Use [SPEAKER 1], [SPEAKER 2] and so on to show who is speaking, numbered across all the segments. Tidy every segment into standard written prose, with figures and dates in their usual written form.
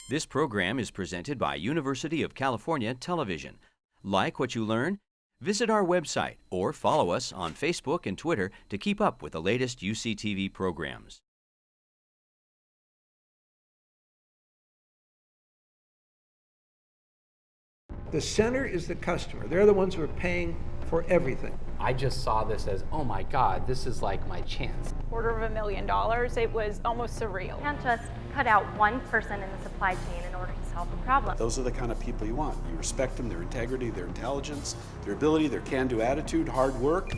[SPEAKER 1] This program is presented by University of California Television. Like what you learn? Visit our website or follow us on Facebook and Twitter to keep up with the latest UCTV programs.
[SPEAKER 2] The center is the customer. They're the ones who are paying for everything.
[SPEAKER 3] I just saw this as, oh my God, this is like my chance.
[SPEAKER 4] $250,000. It was almost surreal.
[SPEAKER 5] You can't just cut out one person in the supply chain in order to solve the problem.
[SPEAKER 6] Those are the kind of people you want. You respect them, their integrity, their intelligence, their ability, their can-do attitude, hard work.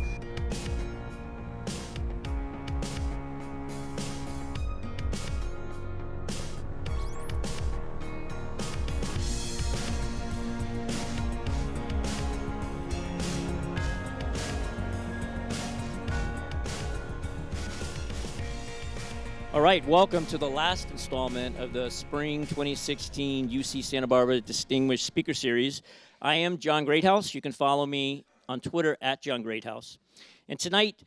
[SPEAKER 7] All right, welcome to the last installment of the Spring 2016 UC Santa Barbara Distinguished Speaker Series. I am John Greathouse. You can follow me on Twitter at John Greathouse. And tonight,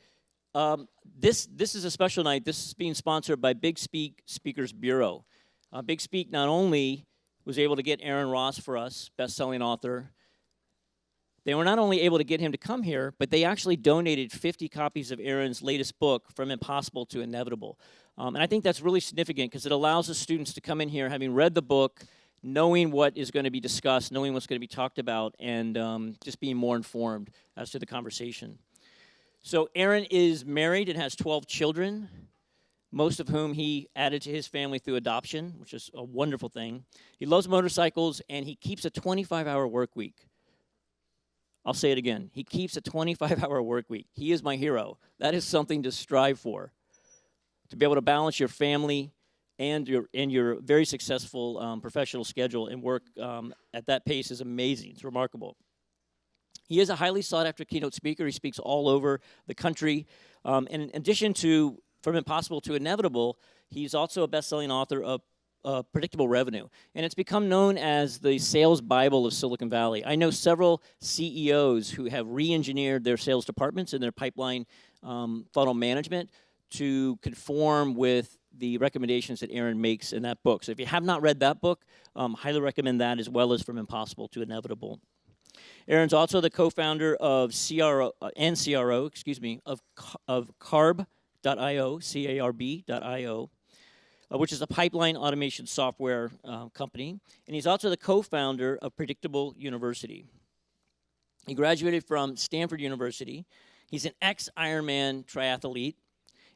[SPEAKER 7] this is a special night. This is being sponsored by Big Speak Speakers Bureau. Big Speak not only was able to get Aaron Ross for us, best-selling author. They were not only able to get him to come here, but they actually donated 50 copies of Aaron's latest book, From Impossible to Inevitable. And I think that's really significant because it allows the students to come in here having read the book, knowing what is going to be discussed, knowing what's going to be talked about, and just being more informed as to the conversation. So Aaron is married and has 12 children, most of whom he added to his family through adoption, which is a wonderful thing. He loves motorcycles, and he keeps a 25-hour work week. I'll say it again. He keeps a 25-hour work week. He is my hero. That is something to strive for. To be able to balance your family and your very successful professional schedule and work at that pace is amazing. It's remarkable. He is a highly sought-after keynote speaker. He speaks all over the country. And in addition to From Impossible to Inevitable, he's also a best-selling author of Predictable Revenue. And it's become known as the sales Bible of Silicon Valley. I know several CEOs who have re-engineered their sales departments and their pipeline funnel management to conform with the recommendations that Aaron makes in that book. So if you have not read that book, highly recommend that, as well as From Impossible to Inevitable. Aaron's also the co-founder of CRO, of Carb.io, C-A-R-B.io, which is a pipeline automation software company. And he's also the co-founder of Predictable University. He graduated from Stanford University. He's an ex-Ironman triathlete.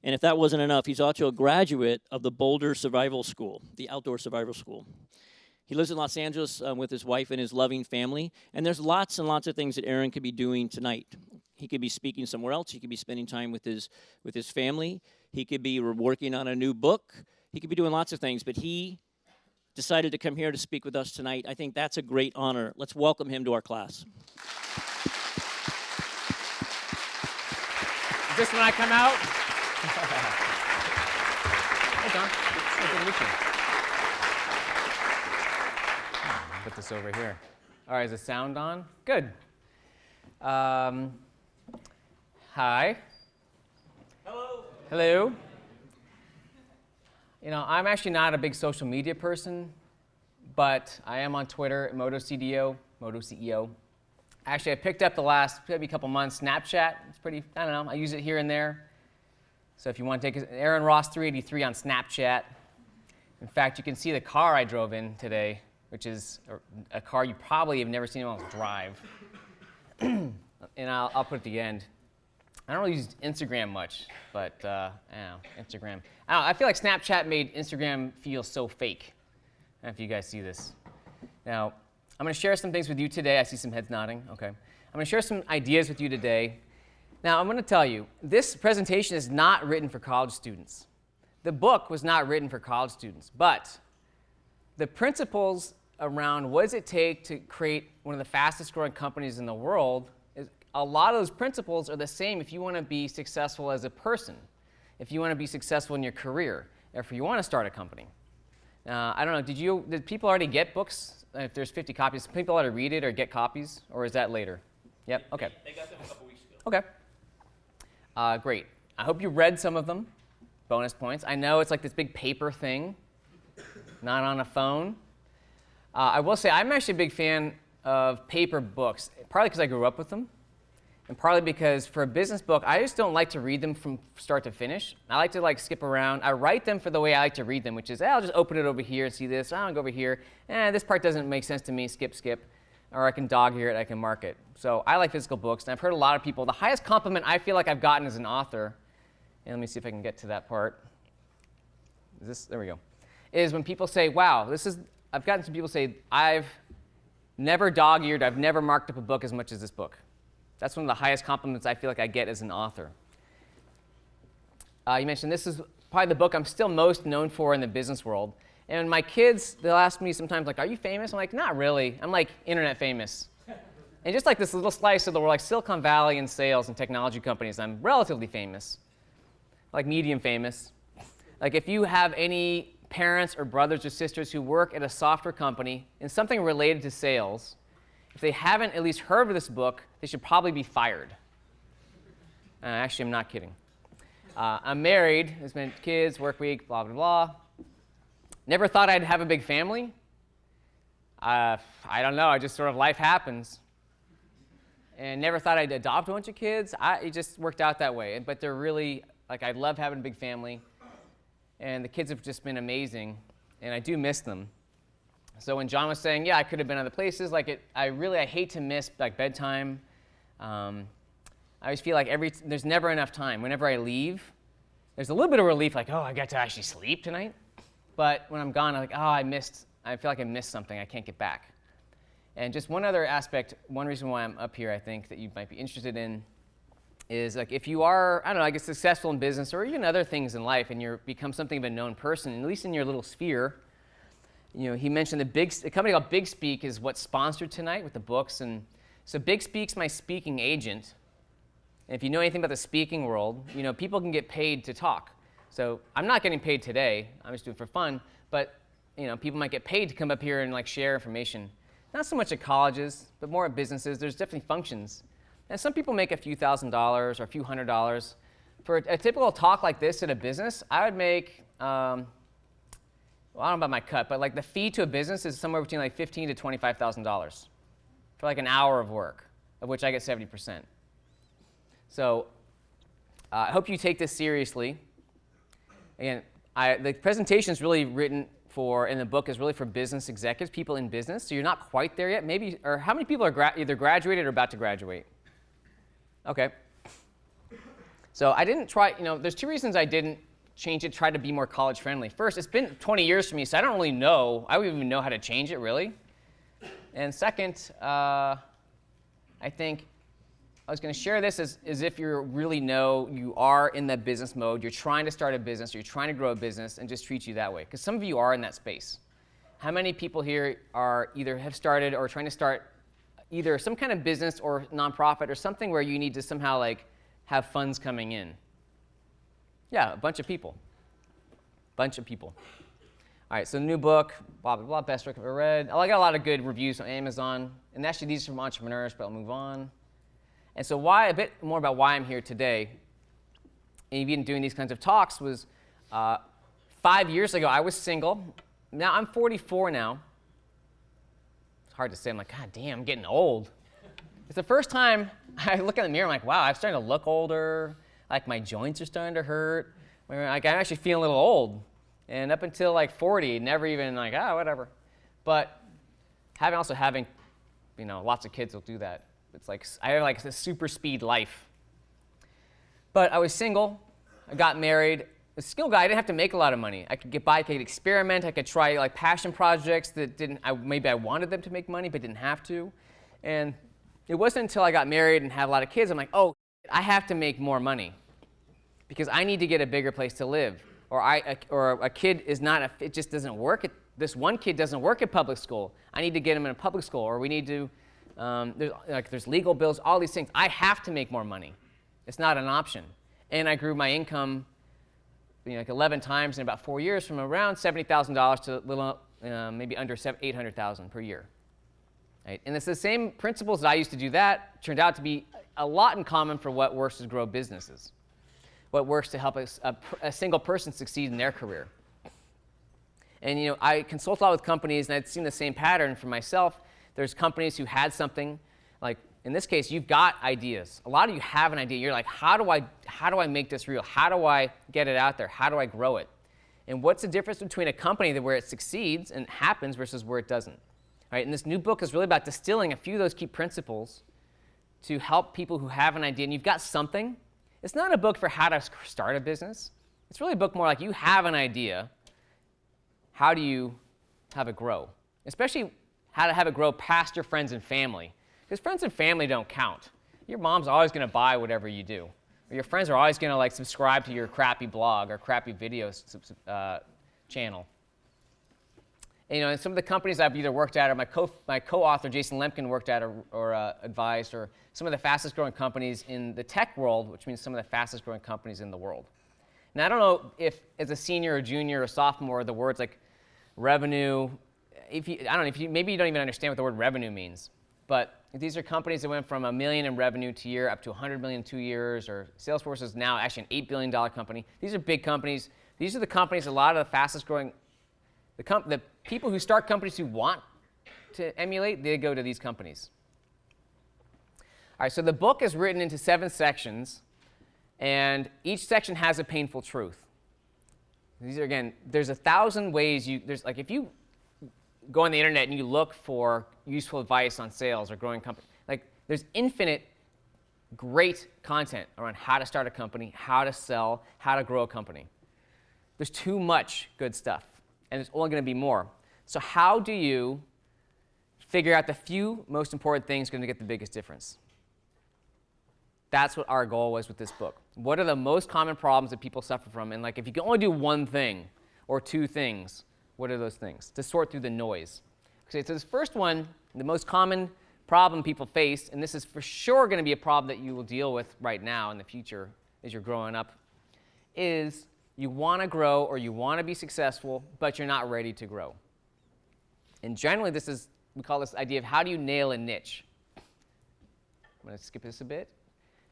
[SPEAKER 7] And if that wasn't enough, he's also a graduate of the Boulder Survival School, the outdoor survival school. He lives in Los Angeles with his wife and his loving family. And there's lots and lots of things that Aaron could be doing tonight. He could be speaking somewhere else. He could be spending time with his family. He could be working on a new book. He could be doing lots of things, but he decided to come here to speak with us tonight. I think that's a great honor. Let's welcome him to our class.
[SPEAKER 8] Is this when I come out? Hold on. Good to meet you. Put this over here. All right, is the sound on? Good. Hi.
[SPEAKER 7] Hello.
[SPEAKER 8] Hello. You know, I'm actually not a big social media person, but I am on Twitter, MotoCEO. Actually, I picked up the last maybe couple months Snapchat. It's pretty, I don't know, I use it here and there. So if you want to take Aaron Ross 383 on Snapchat. In fact, you can see the car I drove in today, which is a car you probably have never seen anyone else drive. And I'll put it at the end. I don't really use Instagram much, but I don't know, Instagram. I feel like Snapchat made Instagram feel so fake. I don't know if you guys see this. Now, I'm going to share some things with you today. I see some heads nodding. Okay. I'm going to share some ideas with you today. Now, I'm going to tell you, this presentation is not written for college students. The book was not written for college students, but the principles around what does it take to create one of the fastest growing companies in the world, a lot of those principles are the same if you want to be successful as a person, if you want to be successful in your career, or if you want to start a company. I don't know, did people already get books? If there's 50 copies, people already read it or get copies, or is that later? Yep, okay.
[SPEAKER 7] They got them a couple weeks ago.
[SPEAKER 8] Okay. Great. I hope you read some of them. Bonus points. I know it's like this big paper thing, not on a phone. I will say I'm actually a big fan of paper books, partly because I grew up with them, and partly because for a business book, I just don't like to read them from start to finish. I like to like skip around. I write them for the way I like to read them, which is, I'll just open it over here and see this. I'll go over here. This part doesn't make sense to me. Skip, skip. Or I can dog ear it. I can mark it. So I like physical books, and I've heard a lot of people. The highest compliment I feel like I've gotten as an author, and let me see if I can get to that part. There we go. Is when people say, "Wow, I've gotten some people say, I've never dog-eared, I've never marked up a book as much as this book." That's one of the highest compliments I feel like I get as an author. You mentioned this is probably the book I'm still most known for in the business world. And my kids, they'll ask me sometimes, like, "Are you famous?" I'm like, "Not really. I'm like internet famous." And just like this little slice of the world, like Silicon Valley and sales and technology companies, I'm relatively famous, like medium famous. Like if you have any parents or brothers or sisters who work at a software company in something related to sales, if they haven't at least heard of this book, they should probably be fired. Actually, I'm not kidding. I'm married, there's been kids, work week, blah, blah, blah. Never thought I'd have a big family. I don't know, life happens. And never thought I'd adopt a bunch of kids. It just worked out that way. But they're really, like, I love having a big family. And the kids have just been amazing, and I do miss them. So when John was saying, yeah, I could have been other places, like I hate to miss like bedtime. I always feel like there's never enough time. Whenever I leave, there's a little bit of relief, like, oh, I got to actually sleep tonight. But when I'm gone, I'm like, oh, I feel like I missed something. I can't get back. And just one other aspect, one reason why I'm up here, I think, that you might be interested in is like if you are, I don't know, I guess successful in business or even other things in life and you become something of a known person, at least in your little sphere. You know, he mentioned a company called Big Speak is what's sponsored tonight with the books. And so Big Speak's my speaking agent. And if you know anything about the speaking world, you know, people can get paid to talk. So I'm not getting paid today. I'm just doing it for fun. But, you know, people might get paid to come up here and like share information. Not so much at colleges, but more at businesses. There's definitely functions. And some people make a few $1,000s or a few $100s. For a typical talk like this at a business, I would make, well, I don't know about my cut, but like the fee to a business is somewhere between like $15,000 to $25,000 for like an hour of work, of which I get 70%. So I hope you take this seriously. Again, the presentation is really written for, in the book, is really for business executives, people in business. So you're not quite there yet. Maybe, or how many people are either graduated or about to graduate? Okay. So I didn't try, you know, there's two reasons I didn't change it, try to be more college friendly. First, it's been 20 years for me, so I don't really know, I wouldn't even know how to change it, really. And second, I think I was going to share this as if you really know you are in that business mode, you're trying to start a business, or you're trying to grow a business, and just treat you that way. Because some of you are in that space. How many people here are either have started or trying to start either some kind of business or nonprofit or something where you need to somehow like have funds coming in? Yeah, a bunch of people. Bunch of people. All right, so new book, blah, blah, blah, best book I've ever read. I got a lot of good reviews on Amazon. And actually, these are from entrepreneurs, but I'll move on. And so a bit more about why I'm here today, and even doing these kinds of talks, was 5 years ago, I was single. Now I'm 44 now. It's hard to say. I'm like, God damn, I'm getting old. It's the first time I look in the mirror, I'm like, wow, I'm starting to look older. Like my joints are starting to hurt. Like I'm actually feeling a little old. And up until like 40, never even like, whatever. But having, you know, lots of kids will do that. It's like, I have like this super speed life. But I was single, I got married. A single guy, I didn't have to make a lot of money. I could get by, I could experiment, I could try like passion projects that maybe I wanted them to make money, but didn't have to. And it wasn't until I got married and had a lot of kids, I'm like, oh, I have to make more money because I need to get a bigger place to live. Or a kid is not, it just doesn't work. This one kid doesn't work at public school. I need to get him in a public school, or we need to, there's legal bills, all these things. I have to make more money. It's not an option. And I grew my income, like 11 times in about 4 years, from around $70,000 to a little, maybe under $800,000 per year. Right? And it's the same principles that I used to do that turned out to be a lot in common for what works to grow businesses, what works to help a single person succeed in their career. And I consult a lot with companies, and I've seen the same pattern for myself. There's companies who had something, like in this case, you've got ideas. A lot of you have an idea. You're like, how do I make this real? How do I get it out there? How do I grow it? And what's the difference between a company where it succeeds and happens versus where it doesn't? Right? And this new book is really about distilling a few of those key principles to help people who have an idea and you've got something. It's not a book for how to start a business. It's really a book more like you have an idea. How do you have it grow? Especially how to have it grow past your friends and family. Because friends and family don't count. Your mom's always going to buy whatever you do. Or your friends are always going to subscribe to your crappy blog or crappy video channel. And some of the companies I've either worked at or my co-author Jason Lampkin worked at or advised, or some of the fastest growing companies in the tech world, which means some of the fastest growing companies in the world. Now, I don't know if as a senior or junior or sophomore, the words like revenue, maybe you don't even understand what the word revenue means. But these are companies that went from $1 million in revenue to year up to $100 million in 2 years, or Salesforce is now actually an $8 billion company. These are big companies. These are the companies, a lot of the fastest growing, the people who start companies who want to emulate, they go to these companies. All right, so the book is written into 7 sections, and each section has a painful truth. These are, again, there's 1,000 ways if you go on the internet and you look for useful advice on sales or growing company, there's infinite great content around how to start a company, how to sell, how to grow a company. There's too much good stuff, and there's only going to be more. So how do you figure out the few most important things going to get the biggest difference? That's what our goal was with this book. What are the most common problems that people suffer from? And if you can only do one thing or 2 things, what are those things? To sort through the noise. Okay, so this first one, the most common problem people face, and this is for sure going to be a problem that you will deal with right now in the future as you're growing up, is you want to grow or you want to be successful, but you're not ready to grow. And generally, we call this idea of how do you nail a niche. I'm going to skip this a bit.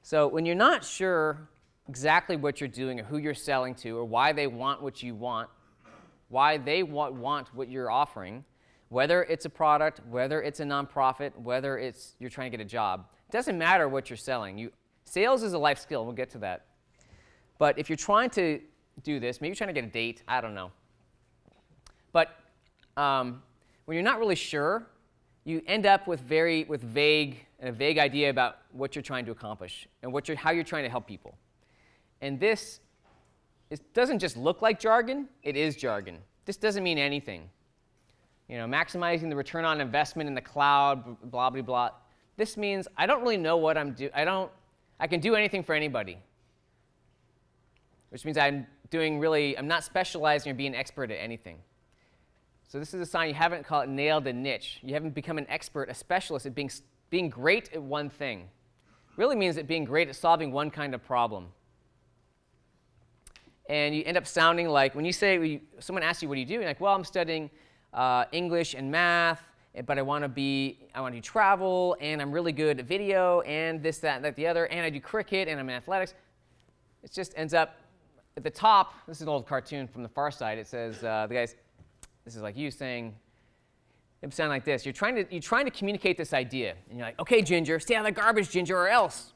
[SPEAKER 8] So when you're not sure exactly what you're doing or who you're selling to or why they want what you want, why they want what you're offering, whether it's a product, whether it's a nonprofit, whether it's you're trying to get a job, it doesn't matter what you're selling. Sales is a life skill, and we'll get to that. But if you're trying to do this, maybe you're trying to get a date, I don't know. But when you're not really sure, you end up with a vague idea about what you're trying to accomplish and how you're trying to help people. And this doesn't just look like jargon, it is jargon. This doesn't mean anything. Maximizing the return on investment in the cloud, blah, blah, blah. This means I don't really know what I'm doing. I can do anything for anybody. Which means I'm not specializing or being an expert at anything. So this is a sign you haven't nailed a niche. You haven't become an expert, a specialist at being great at one thing. Really means that being great at solving one kind of problem. And you end up sounding like, when someone asks you, what do you do? You're like, well, I'm studying English and math, but I want to do travel, and I'm really good at video, and this, that, and that, the other, and I do cricket, and I'm in athletics. It just ends up at the top. This is an old cartoon from the Far Side. It says, this is like you saying, it would sound like this. You're trying to communicate this idea, and you're like, okay, Ginger, stay out of the garbage, Ginger, or else.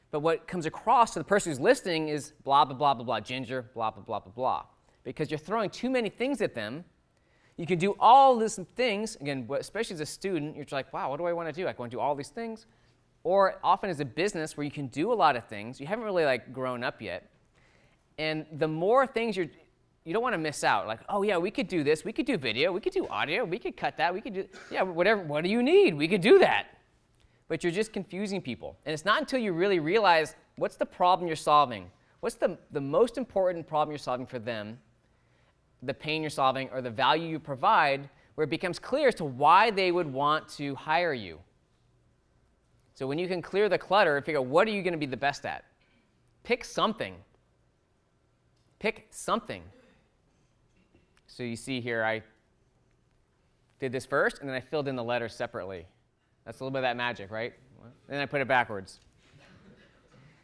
[SPEAKER 8] But what comes across to the person who's listening is blah, blah, blah, blah, blah, Ginger, blah, blah, blah, blah, blah. Because you're throwing too many things at them. You can do all these things. Again, especially as a student, you're like, wow, what do I want to do? I want to do all these things. Or often as a business where you can do a lot of things, you haven't really grown up yet. And the more things you don't want to miss out. Like, oh yeah, we could do this. We could do video. We could do audio. We could cut that. We could do, whatever. What do you need? We could do that. But you're just confusing people. And it's not until you really realize what's the problem you're solving. What's the most important problem you're solving for them, the pain you're solving, or the value you provide, where it becomes clear as to why they would want to hire you. So when you can clear the clutter and figure out what are you going to be the best at, pick something. Pick something. So you see here, I did this first, and then I filled in the letters separately. That's a little bit of that magic, right? And then I put it backwards.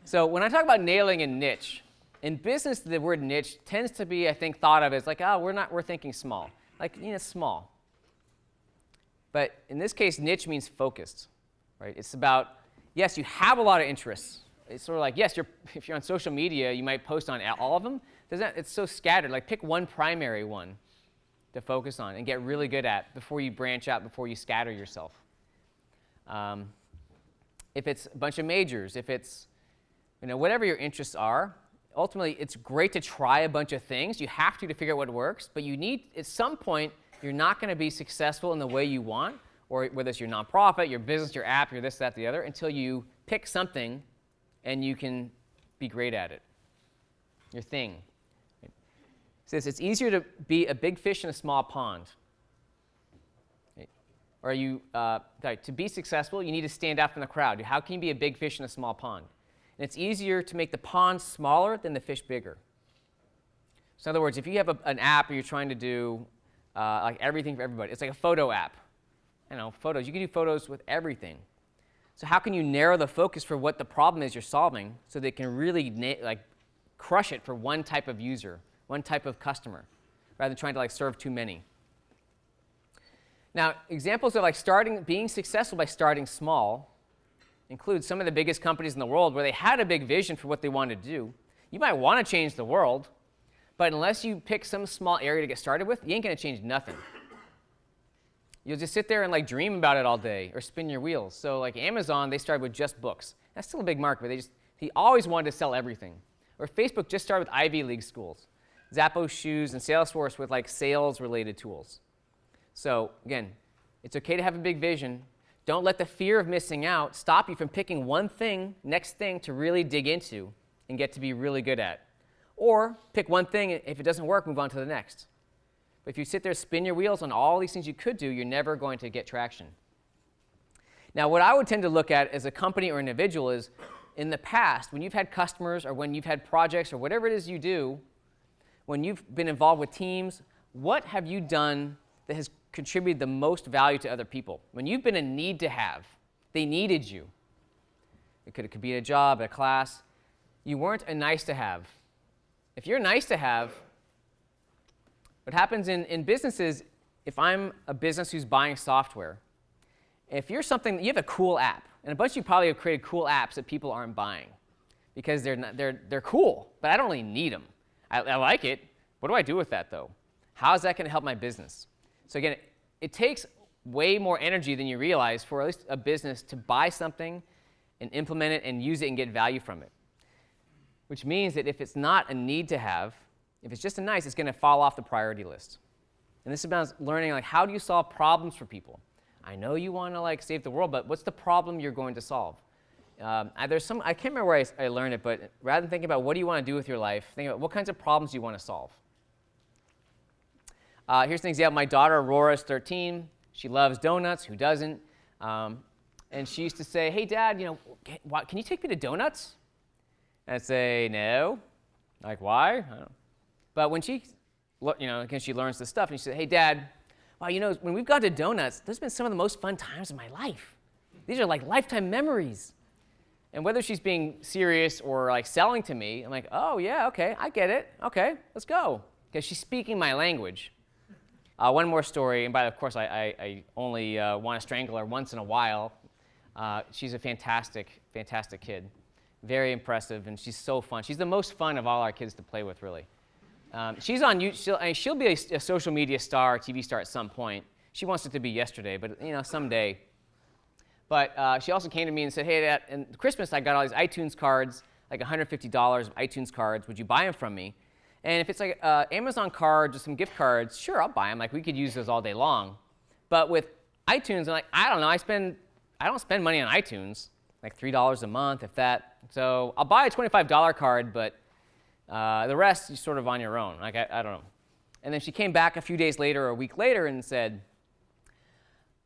[SPEAKER 8] So when I talk about nailing a niche, In business, the word niche tends to be, I think, thought of as like, oh, we're thinking small. Like, small. But in this case, niche means focused, right? It's about, yes, you have a lot of interests. It's sort of like, yes, if you're on social media, you might post on all of them. It's so scattered. Like, pick one primary one to focus on and get really good at before you branch out, before you scatter yourself. If it's a bunch of majors, if it's, whatever your interests are, ultimately, it's great to try a bunch of things. You have to figure out what works, but you need, at some point, you're not going to be successful in the way you want, or whether it's your nonprofit, your business, your app, your this, that, the other, until you pick something and you can be great at it, your thing. It says it's easier to be a big fish in a small pond. Or to be successful, you need to stand out from the crowd. How can you be a big fish in a small pond? And it's easier to make the pond smaller than the fish bigger. So in other words, if you have an app and you're trying to do like everything for everybody, it's like a photo app. Photos. You can do photos with everything. So how can you narrow the focus for what the problem is you're solving so they can really crush it for one type of user, one type of customer, rather than trying to serve too many? Now, examples of being successful by starting small include some of the biggest companies in the world where they had a big vision for what they wanted to do. You might want to change the world, but unless you pick some small area to get started with, you ain't going to change nothing. You'll just sit there and dream about it all day or spin your wheels. So Amazon, they started with just books. That's still a big market, but he always wanted to sell everything. Or Facebook just started with Ivy League schools. Zappos shoes and Salesforce with sales-related tools. So again, it's okay to have a big vision. Don't let the fear of missing out stop you from picking one thing, next thing, to really dig into and get to be really good at. Or pick one thing, if it doesn't work, move on to the next. But if you sit there, spin your wheels on all these things you could do, you're never going to get traction. Now, what I would tend to look at as a company or individual is, in the past, when you've had customers or when you've had projects or whatever it is you do, when you've been involved with teams, what have you done that has contributed the most value to other people? When you've been a need to have, they needed you. It could be a job, a class. You weren't a nice to have. If you're nice to have, what happens in businesses, if I'm a business who's buying software, if you're something, you have a cool app, and a bunch of you probably have created cool apps that people aren't buying because they're cool, but I don't really need them. I like it. What do I do with that, though? How is that going to help my business? So again, it takes way more energy than you realize for at least a business to buy something and implement it and use it and get value from it. Which means that if it's not a need to have, if it's just a nice, it's going to fall off the priority list. And this is about learning how do you solve problems for people? I know you want to save the world, but what's the problem you're going to solve? I can't remember where I learned it, but rather than thinking about what do you want to do with your life, think about what kinds of problems you want to solve. Here's an example. My daughter Aurora is 13. She loves donuts. Who doesn't? And she used to say, "Hey, Dad, can you take me to donuts?" And I'd say, "No." Why? I don't know. But when she, again, she learns this stuff, and she said, "Hey, Dad, wow, when we've gone to donuts, those have been some of the most fun times of my life. These are lifetime memories." And whether she's being serious or selling to me, I'm like, "Oh yeah, okay, I get it. Okay, let's go," because she's speaking my language. One more story, and of course, I only want to strangle her once in a while. She's a fantastic, fantastic kid. Very impressive, and she's so fun. She's the most fun of all our kids to play with, really. She's on YouTube. She'll be a social media star, TV star at some point. She wants it to be yesterday, but someday. But she also came to me and said, "Hey, Dad, at Christmas I got all these iTunes cards, $150 of iTunes cards. Would you buy them from me? And if it's Amazon cards or some gift cards, sure, I'll buy them. We could use those all day long. But with iTunes, I'm I don't know. I don't spend money on iTunes, $3 a month, if that. So I'll buy a $25 card, but the rest is sort of on your own. I don't know." And then she came back a few days later or a week later and said,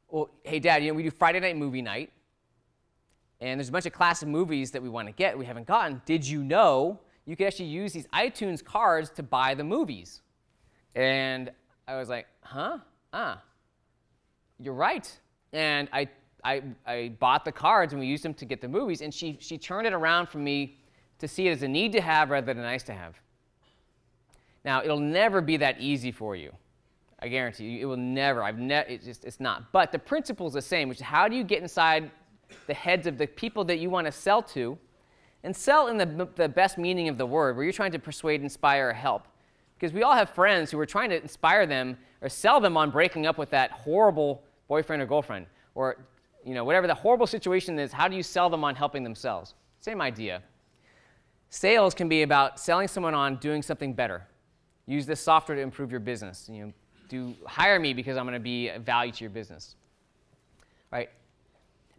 [SPEAKER 8] "Well, hey, Dad, we do Friday night movie night, and there's a bunch of classic movies that we want to get we haven't gotten. Did you know you could actually use these iTunes cards to buy the movies?" And I was like, "Huh? You're right." And I bought the cards, and we used them to get the movies, and she turned it around for me to see it as a need to have rather than a nice to have. Now, it'll never be that easy for you. I guarantee you, it will never. It's not. But the principle is the same, which is how do you get inside the heads of the people that you want to sell to, and sell in the best meaning of the word, where you're trying to persuade, inspire, or help. Because we all have friends who are trying to inspire them or sell them on breaking up with that horrible boyfriend or girlfriend, or whatever the horrible situation is. How do you sell them on helping themselves? Same idea. Sales can be about selling someone on doing something better. Use this software to improve your business. Hire me because I'm going to be of value to your business, right?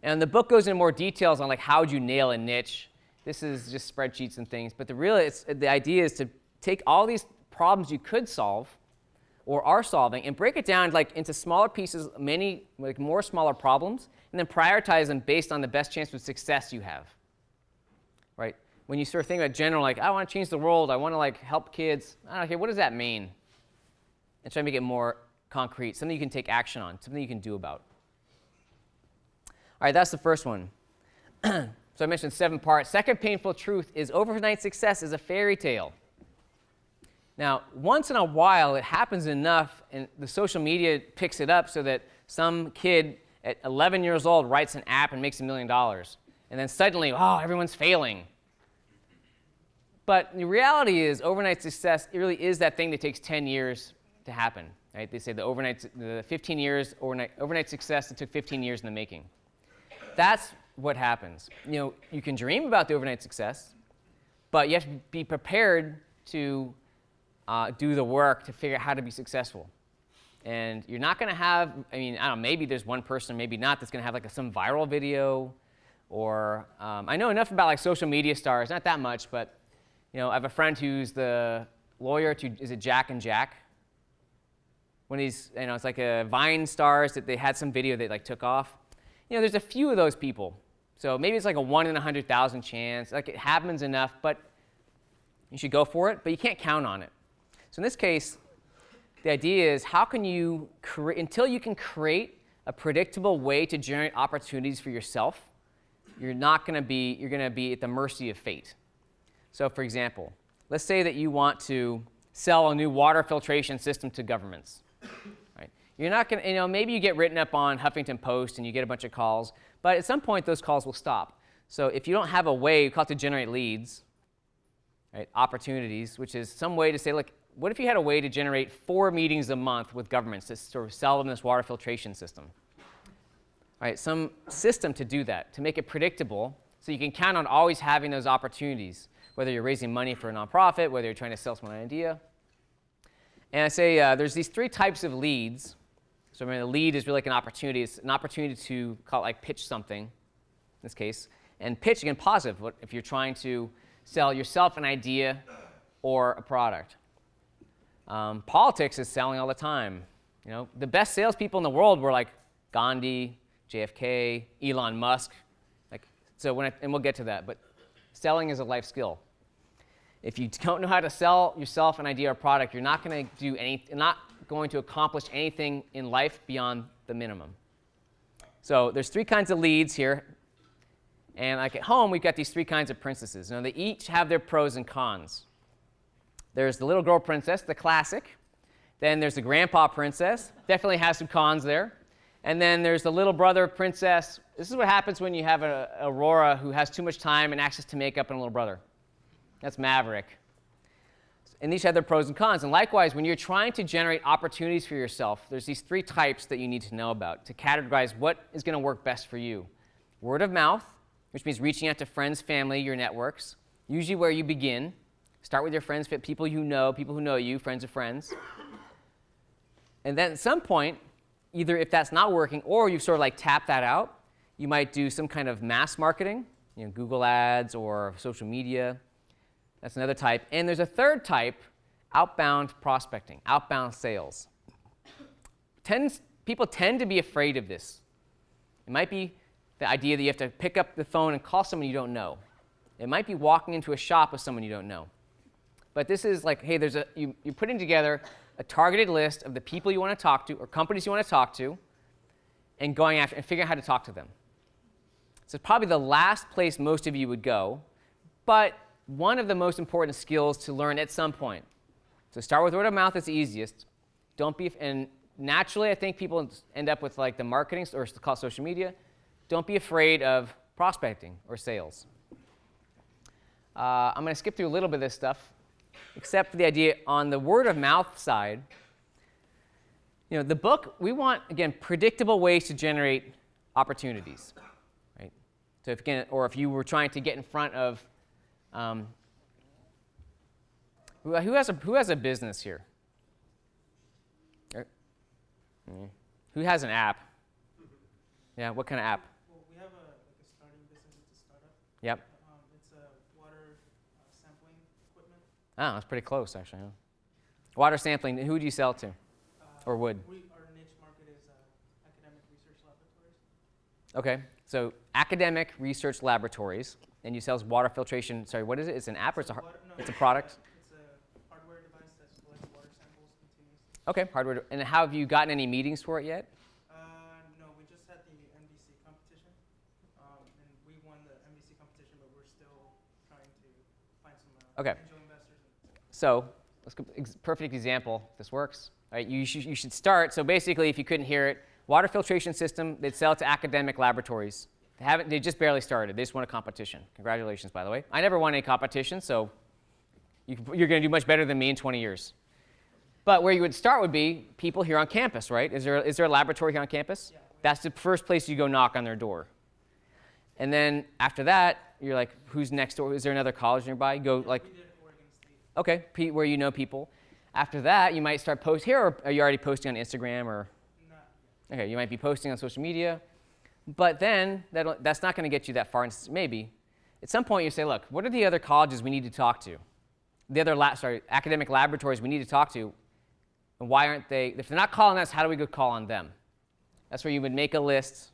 [SPEAKER 8] And the book goes into more details on like how would you nail a niche. This is just spreadsheets and things, but the idea is to take all these problems you could solve or are solving and break it down like into smaller pieces, many like more smaller problems, and then prioritize them based on the best chance of success you have, right? When you sort of think about general, like I want to change the world, I want to like help kids, I don't know, okay, what does that mean? And try to make it more concrete, something you can take action on, something you can do about. All right, that's the first one. So I mentioned 7 parts. Second painful truth is overnight success is a fairy tale. Now, once in a while, it happens enough, and the social media picks it up so that some kid at 11 years old writes an app and makes $1 million. And then suddenly, oh, everyone's failing. But the reality is overnight success, it really is that thing that takes 10 years to happen, right? They say the 15 years overnight success, it took 15 years in the making. That's what happens. You can dream about the overnight success, but you have to be prepared to do the work to figure out how to be successful. And you're not going to have, I don't know, maybe there's one person, maybe not, that's going to have like some viral video, or I know enough about like social media stars, not that much, but I have a friend who's the lawyer to, is it Jack and Jack? When he's, it's like a Vine stars that they had some video they like took off. There's a few of those people. So maybe it's like a 1 in 100,000 chance. Like it happens enough, but you should go for it, but you can't count on it. So in this case, the idea is how can you until you can create a predictable way to generate opportunities for yourself, you're going to be at the mercy of fate. So for example, let's say that you want to sell a new water filtration system to governments. Right? You're not going to, maybe you get written up on Huffington Post and you get a bunch of calls, but at some point those calls will stop. So if you don't have a way, you call it to generate leads, right? Opportunities, which is some way to say, look, what if you had a way to generate 4 meetings a month with governments to sort of sell them this water filtration system? Right? Some system to do that, to make it predictable, so you can count on always having those opportunities, whether you're raising money for a nonprofit, whether you're trying to sell someone an idea. And I say there's these 3 types of leads. So the lead is really like an opportunity. It's an opportunity to call it like pitch something, in this case. And pitch, again, positive, if you're trying to sell yourself an idea or a product. Politics is selling all the time. The best salespeople in the world were like Gandhi, JFK, Elon Musk. And we'll get to that, but selling is a life skill. If you don't know how to sell yourself an idea or product, you're not going to accomplish anything in life beyond the minimum. So there's 3 kinds of leads here. And like at home, we've got these 3 kinds of princesses. Now, they each have their pros and cons. There's the little girl princess, the classic. Then there's the grandpa princess. Definitely has some cons there. And then there's the little brother princess. This is what happens when you have an Aurora who has too much time and access to makeup and a little brother. That's Maverick. And each have their pros and cons. And likewise, when you're trying to generate opportunities for yourself, there's these 3 types that you need to know about to categorize what is going to work best for you. Word of mouth, which means reaching out to friends, family, your networks, usually where you begin. Start with your friends, people who know you, friends of friends. And then at some point, either if that's not working or you've sort of like tapped that out, you might do some kind of mass marketing, Google ads or social media. That's another type. And there's a 3rd type, outbound prospecting, outbound sales. People tend to be afraid of this. It might be the idea that you have to pick up the phone and call someone you don't know. It might be walking into a shop with someone you don't know. But this is like, hey, you're putting together a targeted list of the people you want to talk to or companies you want to talk to and going after and figuring out how to talk to them. So it's probably the last place most of you would go, but one of the most important skills to learn at some point. So start with word of mouth. It's the easiest. Don't be, and naturally, I think people end up with like the marketing, or call it social media. Don't be afraid of prospecting or sales. I'm going to skip through a little bit of this stuff, except for the idea on the word of mouth side. You know, the book, we want, again, predictable ways to generate opportunities, right? So if, again, or if you were trying to get in front of, who has a business here? Who has an app? Yeah, what kind of app?
[SPEAKER 9] Well, we have a starting business. It's a startup.
[SPEAKER 8] Yep.
[SPEAKER 9] It's a water sampling equipment.
[SPEAKER 8] Oh, that's pretty close, actually. Huh? Water sampling. Who do you sell to, or would?
[SPEAKER 9] Our niche market is academic research laboratories.
[SPEAKER 8] Okay, so academic research laboratories, and you sell water filtration. Sorry, what is it? It's an app or it's a it's a product?
[SPEAKER 9] It's a hardware device that collects water samples continuously.
[SPEAKER 8] Okay, hardware. And have you gotten any meetings for it yet?
[SPEAKER 9] No, we just had the MDC competition, and we won the MDC competition, but we're still trying to find some angel investors.
[SPEAKER 8] So, let's go, perfect example. This works. All right, you should start. So basically, if you couldn't hear it, water filtration system. They'd sell it to academic laboratories. They just barely started. They just won a competition. Congratulations, by the way. I never won any competition, so you're going to do much better than me in 20 years. But where you would start would be people here on campus, right? Is there a laboratory here on campus?
[SPEAKER 9] Yeah,
[SPEAKER 8] that's the first place you go knock on their door. And then after that, you're like, who's next door? Is there another college nearby? You go like,
[SPEAKER 9] we did Oregon State.
[SPEAKER 8] okay, where you know people. After that, you might start posting here, or are you already posting on Instagram? Or
[SPEAKER 9] Not
[SPEAKER 8] okay, you might be posting on social media. But then that's not going to get you that far. Maybe at some point you say, look, what are the other colleges we need to talk to? The other academic laboratories we need to talk to. And why aren't they? If they're not calling us, how do we go call on them? That's where you would make a list,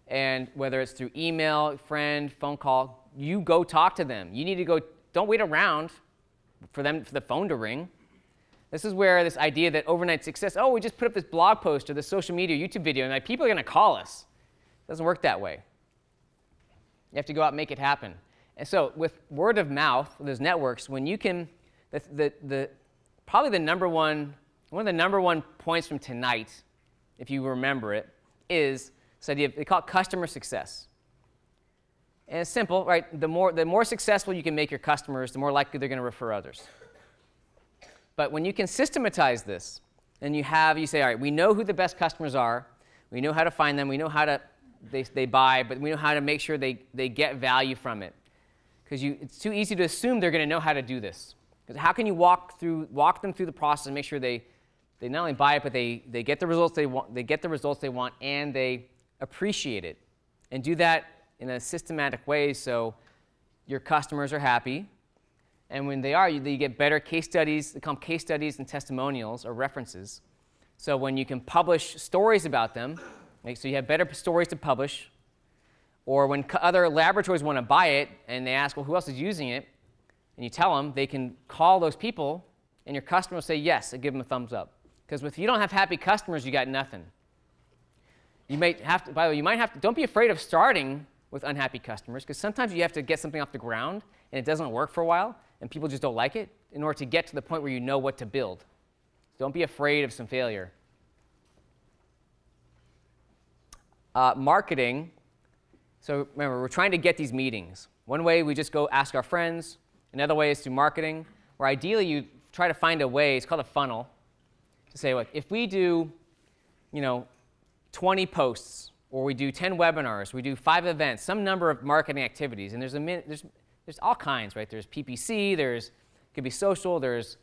[SPEAKER 8] and whether it's through email, friend, phone call, you go talk to them. You need to go. Don't wait around for the phone to ring. This is where this idea that overnight success. Oh, we just put up this blog post or this social media, YouTube video, and like people are going to call us. It doesn't work that way. You have to go out and make it happen. And so with word of mouth, those networks, when you can, probably one of the number one points from tonight, if you remember it, is this idea they call it customer success. And it's simple, right? The more successful you can make your customers, the more likely they're going to refer others. But when you can systematize this, and you say, all right, we know who the best customers are, we know how to find them, we know how to they buy, but we know how to make sure they get value from it. Because it's too easy to assume they're going to know how to do this. Because how can you walk them through the process and make sure they not only buy it, but they get the results they want, and they appreciate it, and do that in a systematic way so your customers are happy. And when they are, you get better case studies. They call them case studies and testimonials or references. So when you can publish stories about them, so you have better stories to publish, or when other laboratories want to buy it and they ask, well, who else is using it? And you tell them, they can call those people, and your customer will say yes and give them a thumbs up. Because if you don't have happy customers, you got nothing. You might have to, by the way, don't be afraid of starting with unhappy customers, because sometimes you have to get something off the ground and it doesn't work for a while and people just don't like it in order to get to the point where you know what to build. Don't be afraid of some failure. Marketing. So remember, we're trying to get these meetings. One way we just go ask our friends. Another way is through marketing, where ideally you try to find a way, it's called a funnel, to say, look, if we do 20 posts, or we do 10 webinars, we do 5 events, some number of marketing activities, and there's all kinds, right? There's PPC, it could be social, there's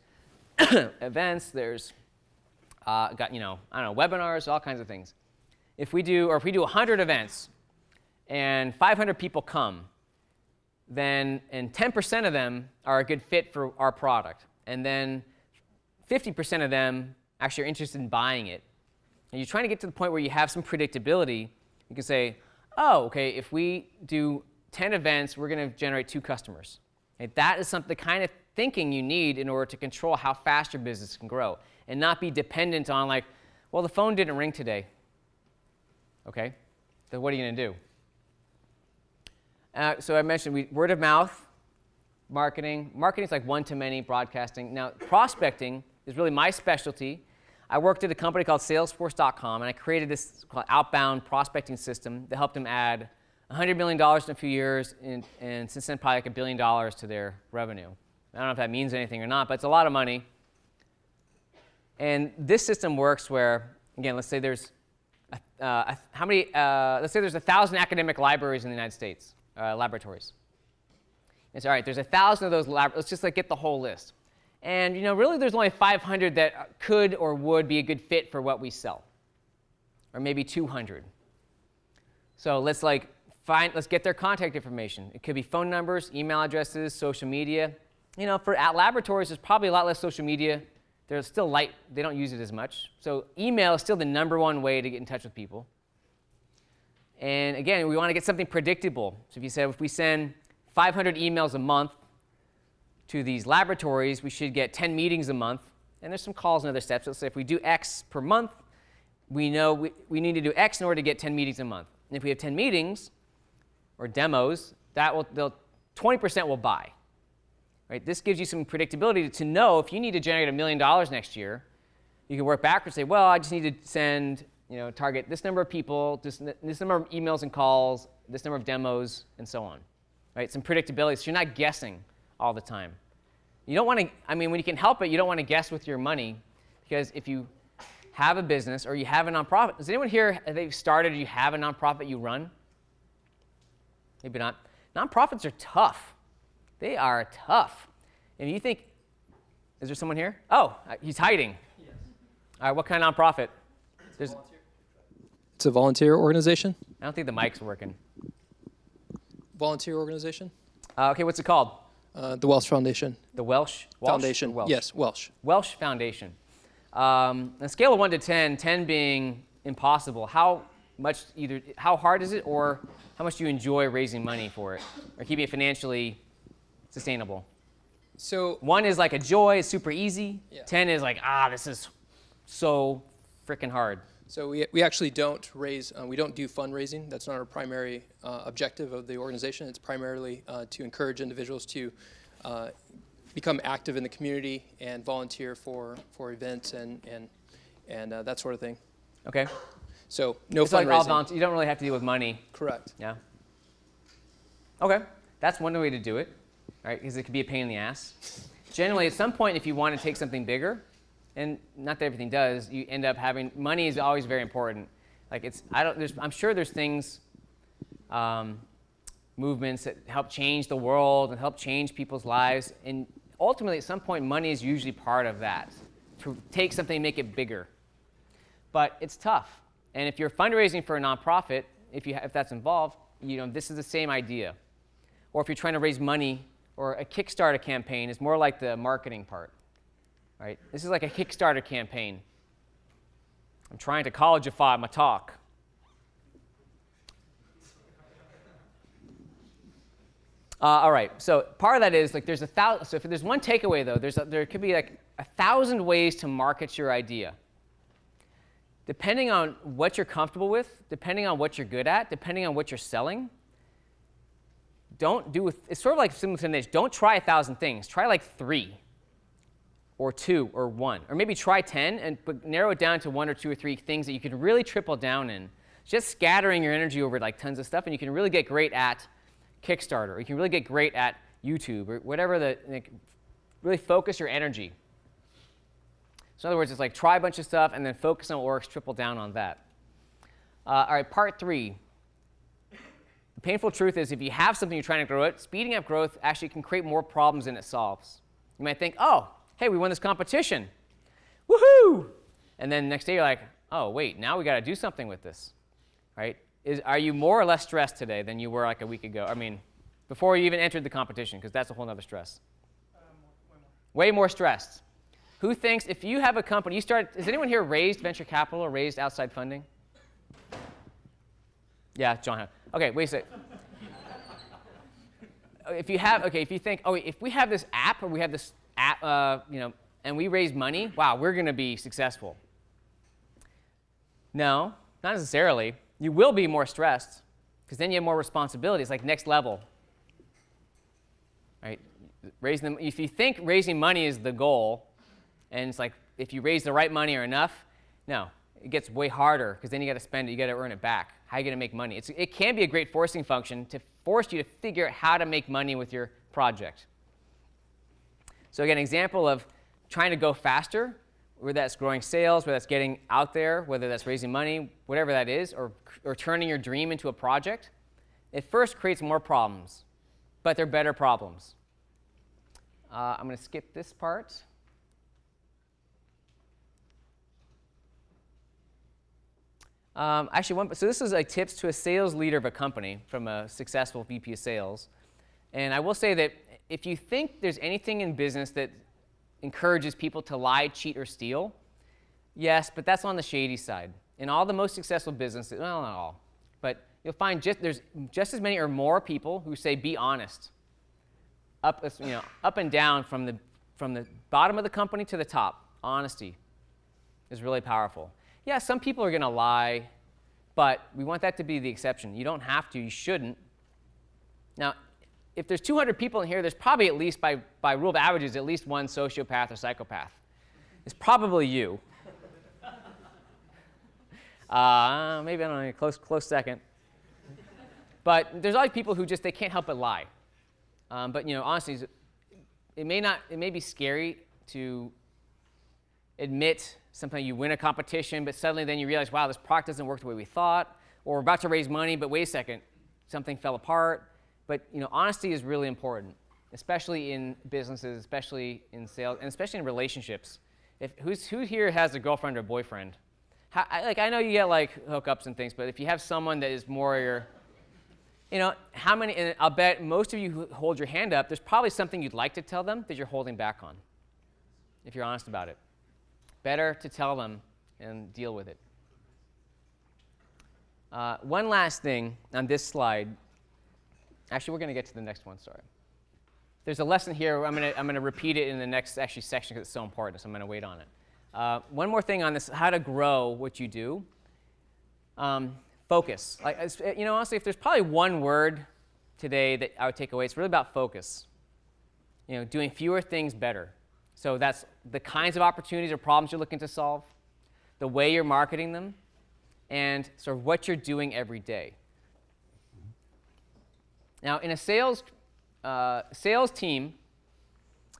[SPEAKER 8] events, there's webinars, all kinds of things. If we do 100 events and 500 people come, then 10% of them are a good fit for our product, and then 50% of them actually are interested in buying it. And you're trying to get to the point where you have some predictability. You can say, oh, okay, if we do 10 events, we're going to generate 2 customers. Okay, that is the kind of thinking you need in order to control how fast your business can grow, and not be dependent on like, well, the phone didn't ring today. Okay, so what are you going to do? So I mentioned word of mouth, marketing. Marketing is like one-to-many broadcasting. Now, prospecting is really my specialty. I worked at a company called Salesforce.com, and I created this called Outbound prospecting system that helped them add $100 million in a few years, and since then probably like $1 billion to their revenue. I don't know if that means anything or not, but it's a lot of money. And this system works where, again, let's say there's let's say there's 1,000 academic libraries in the United States, laboratories. It's all right. There's 1,000 of those let's just like get the whole list. And really, there's only 500 that could or would be a good fit for what we sell, or maybe 200. So let's get their contact information. It could be phone numbers, email addresses, social media. For laboratories, there's probably a lot less social media. They're still light. They don't use it as much. So email is still the #1 way to get in touch with people. And again, we want to get something predictable. So if we send 500 emails a month to these laboratories, we should get 10 meetings a month. And there's some calls and other steps. Let's say if we do X per month, we know we need to do X in order to get 10 meetings a month. And if we have 10 meetings or demos, 20% will buy. Right? This gives you some predictability to know if you need to generate $1 million next year, you can work backwards and say, well, I just need to send, target this number of people, this number of emails and calls, this number of demos, and so on. Right? Some predictability, so you're not guessing all the time. You don't want to, when you can help it, you don't want to guess with your money, because if you have a business or you have a nonprofit, does anyone here, they've started or you have a nonprofit you run? Maybe not. Nonprofits are tough. They are tough. And you think, is there someone here? Oh, he's hiding. Yes. All right, what kind of nonprofit?
[SPEAKER 10] It's a volunteer organization.
[SPEAKER 8] I don't think the mic's working.
[SPEAKER 10] Volunteer organization.
[SPEAKER 8] Okay, what's it called?
[SPEAKER 10] The Welsh Foundation.
[SPEAKER 8] The Welsh
[SPEAKER 10] Foundation.
[SPEAKER 8] Welsh?
[SPEAKER 10] Yes, Welsh.
[SPEAKER 8] Welsh Foundation. On a scale of 1 to 10, 10 being impossible, how hard is it, or how much do you enjoy raising money for it, or keeping it financially sustainable?
[SPEAKER 10] So
[SPEAKER 8] 1 is like a joy, it's super easy.
[SPEAKER 10] Yeah.
[SPEAKER 8] 10 is like, this is so freaking hard.
[SPEAKER 10] So we actually don't raise, we don't do fundraising. That's not our primary objective of the organization. It's primarily to encourage individuals to become active in the community and volunteer for events and that sort of thing.
[SPEAKER 8] Okay.
[SPEAKER 10] So no
[SPEAKER 8] it's
[SPEAKER 10] fundraising.
[SPEAKER 8] Like all volunteer. You don't really have to deal with money.
[SPEAKER 10] Correct.
[SPEAKER 8] Yeah. Okay. That's one way to do it, right? Because it could be a pain in the ass. Generally, at some point, if you want to take something bigger, and not that everything does, you end up having, money is always very important. Like I'm sure there's things, movements that help change the world and help change people's lives. And ultimately, at some point, money is usually part of that, to take something and make it bigger. But it's tough. And if you're fundraising for a nonprofit, if that's involved, this is the same idea. Or if you're trying to raise money, or a Kickstarter campaign is more like the marketing part. Right? This is like a Kickstarter campaign. I'm trying to collegeify my talk. All right, so part of that is there's 1,000. So if there's one takeaway though, there could be 1,000 ways to market your idea. Depending on what you're comfortable with, depending on what you're good at, depending on what you're selling. It's sort of like similar to niche. Don't try 1,000 things. Try 3. Or 2, or 1. Or maybe try 10, but narrow it down to 1 or 2 or 3 things that you can really triple down in. Just scattering your energy over tons of stuff, and you can really get great at Kickstarter, or you can really get great at YouTube, or whatever really focus your energy. So in other words, it's try a bunch of stuff, and then focus on what works, triple down on that. All right, part 3. The painful truth is if you have something you're trying to grow it, speeding up growth actually can create more problems than it solves. You might think, hey, we won this competition. Woohoo! And then next day you're like, oh, wait, now we got to do something with this, right? Are you more or less stressed today than you were a week ago? Before you even entered the competition, because that's a whole other stress. Way more stressed. Who thinks if you have a company, has anyone here raised venture capital or raised outside funding? Yeah, John. Okay, wait a sec. If you think, if we have this app or we have this app, and we raise money, wow, we're going to be successful. No, not necessarily. You will be more stressed because then you have more responsibilities, like next level. Right? Raising them, if you think raising money is the goal, and it's like if you raise the right money or enough, no, it gets way harder because then you got to spend it, you got to earn it back. How are you going to make money? It can be a great forcing function to force you to figure out how to make money with your project. So again, an example of trying to go faster, whether that's growing sales, whether that's getting out there, whether that's raising money, whatever that is, or turning your dream into a project, it first creates more problems, but they're better problems. I'm going to skip this part. So this is like tips to a sales leader of a company from a successful VP of sales. And I will say that if you think there's anything in business that encourages people to lie, cheat, or steal, yes, but that's on the shady side. In all the most successful businesses, well, not all, but you'll find there's just as many or more people who say be honest. Up and down from the bottom of the company to the top. Honesty is really powerful. Yeah, some people are going to lie, but we want that to be the exception. You don't have to. You shouldn't. Now, if there's 200 people in here, there's probably at least, by rule of averages, at least one sociopath or psychopath. It's probably you. Maybe, I don't know, close second. But there's always people who they can't help but lie. But honestly, it may be scary to admit sometimes you win a competition, but suddenly then you realize, wow, this product doesn't work the way we thought, or we're about to raise money, but wait a second, something fell apart. But honesty is really important, especially in businesses, especially in sales, and especially in relationships. Who here has a girlfriend or boyfriend? I know you get hookups and things, but if you have someone that is more your, how many? And I'll bet most of you who hold your hand up, there's probably something you'd like to tell them that you're holding back on, if you're honest about it. Better to tell them and deal with it. One last thing on this slide. Actually, we're going to get to the next one. Sorry. There's a lesson here. I'm going to repeat it in the next section because it's so important. So I'm going to wait on it. One more thing on this: how to grow what you do. Focus. Honestly, if there's probably one word today that I would take away, it's really about focus. Doing fewer things better. So that's the kinds of opportunities or problems you're looking to solve, the way you're marketing them, and sort of what you're doing every day. Now, in a sales team,